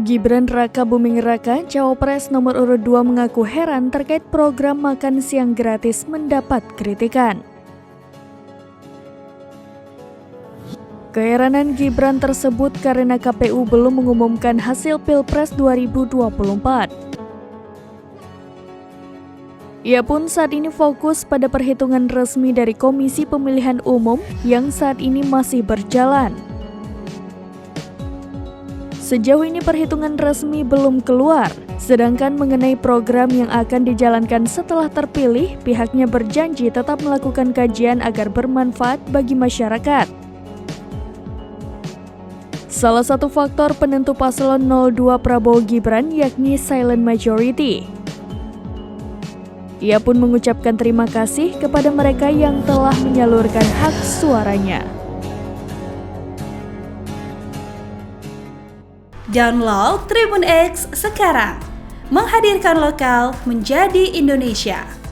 Gibran Raka Buming Raka, Cawapres nomor urut 2 mengaku heran terkait program makan siang gratis mendapat kritikan. Keheranan Gibran tersebut karena KPU belum mengumumkan hasil Pilpres 2024. Ia pun saat ini fokus pada perhitungan resmi dari Komisi Pemilihan Umum yang saat ini masih berjalan. Sejauh ini perhitungan resmi belum keluar, sedangkan mengenai program yang akan dijalankan setelah terpilih, pihaknya berjanji tetap melakukan kajian agar bermanfaat bagi masyarakat. Salah satu faktor penentu paslon 02 Prabowo Gibran yakni silent majority. Ia pun mengucapkan terima kasih kepada mereka yang telah menyalurkan hak suaranya. Download Tribun X sekarang, menghadirkan lokal menjadi Indonesia.